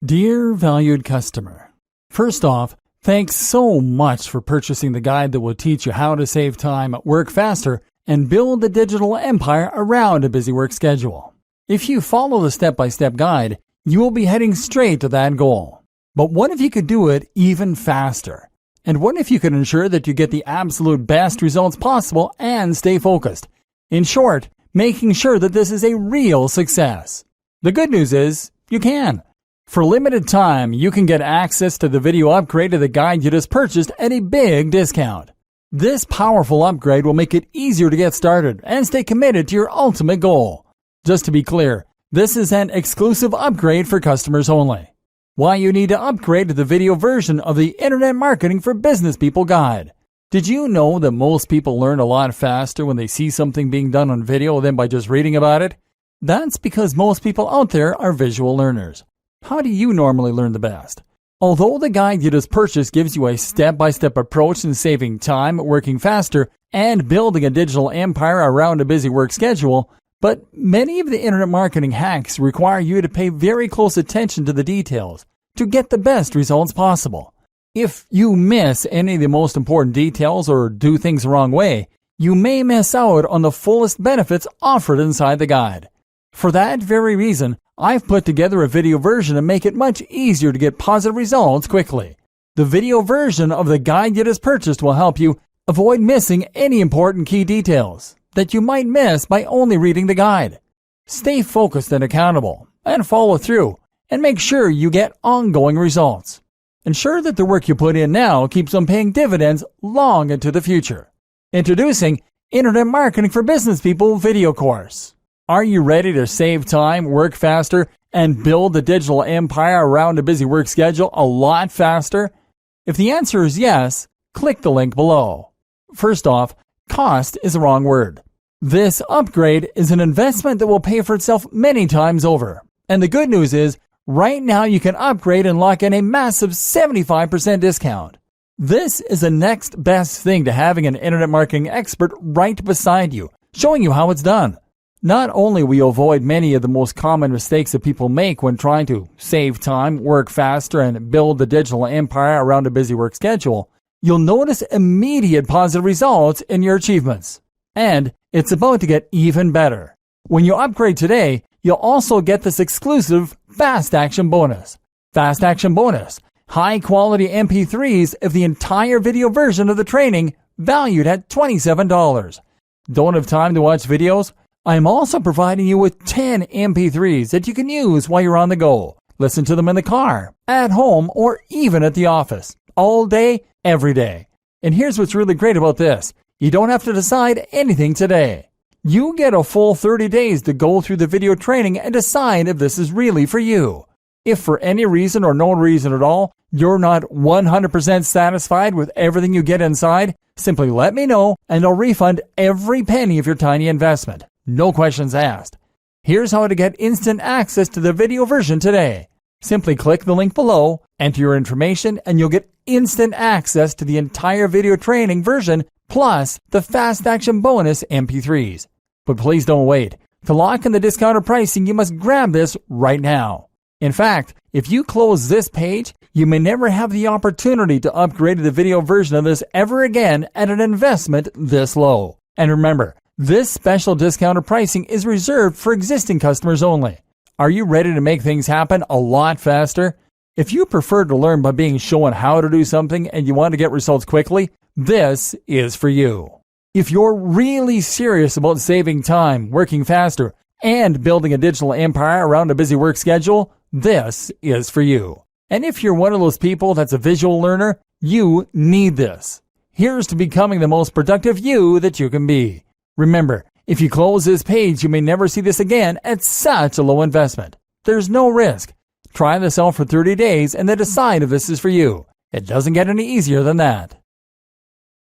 Dear valued customer, first off, thanks so much for purchasing the guide that will teach you how to save time, work faster, and build a digital empire around a busy work schedule. If you follow the step-by-step guide, you will be heading straight to that goal. But what if you could do it even faster? And what if you could ensure that you get the absolute best results possible and stay focused? In short, making sure that this is a real success. The good news is, you can. For limited time, you can get access to the video upgrade to the guide you just purchased at a big discount. This powerful upgrade will make it easier to get started and stay committed to your ultimate goal. Just to be clear, this is an exclusive upgrade for customers only. Why you need to upgrade to the video version of the Internet Marketing for Business People guide. Did you know that most people learn a lot faster when they see something being done on video than by just reading about it? That's because most people out there are visual learners. How do you normally learn the best? Although the guide you just purchased gives you a step-by-step approach in saving time, working faster, and building a digital empire around a busy work schedule, but many of the internet marketing hacks require you to pay very close attention to the details to get the best results possible. If you miss any of the most important details or do things the wrong way, you may miss out on the fullest benefits offered inside the guide. For that very reason, I've put together a video version to make it much easier to get positive results quickly. The video version of the guide you just purchased will help you avoid missing any important key details that you might miss by only reading the guide. Stay focused and accountable, and follow through, and make sure you get ongoing results. Ensure that the work you put in now keeps on paying dividends long into the future. Introducing Internet Marketing for Business People video course. Are you ready to save time, work faster, and build a digital empire around a busy work schedule a lot faster? If the answer is yes, click the link below. First off, cost is the wrong word. This upgrade is an investment that will pay for itself many times over. And the good news is, right now you can upgrade and lock in a massive 75% discount. This is the next best thing to having an internet marketing expert right beside you, showing you how it's done. Not only will you avoid many of the most common mistakes that people make when trying to save time, work faster, and build the digital empire around a busy work schedule, you'll notice immediate positive results in your achievements. And it's about to get even better. When you upgrade today, you'll also get this exclusive Fast Action Bonus. Fast Action Bonus. High-quality MP3s of the entire video version of the training, valued at $27. Don't have time to watch videos? I'm also providing you with 10 MP3s that you can use while you're on the go. Listen to them in the car, at home, or even at the office. All day, every day. And here's what's really great about this. You don't have to decide anything today. You get a full 30 days to go through the video training and decide if this is really for you. If for any reason or no reason at all, you're not 100% satisfied with everything you get inside, simply let me know and I'll refund every penny of your tiny investment. No questions asked. Here's how to get instant access to the video version today. Simply click the link below, enter your information, and you'll get instant access to the entire video training version plus the Fast Action Bonus MP3s. But please don't wait. To lock in the discounted pricing, you must grab this right now. In fact, if you close this page, you may never have the opportunity to upgrade to the video version of this ever again at an investment this low. And remember, this special discounted pricing is reserved for existing customers only. Are you ready to make things happen a lot faster? If you prefer to learn by being shown how to do something and you want to get results quickly, this is for you. If you're really serious about saving time, working faster, and building a digital empire around a busy work schedule, this is for you. And if you're one of those people that's a visual learner, you need this. Here's to becoming the most productive you that you can be. Remember, if you close this page, you may never see this again at such a low investment. There's no risk. Try this out for 30 days and then decide if this is for you. It doesn't get any easier than that.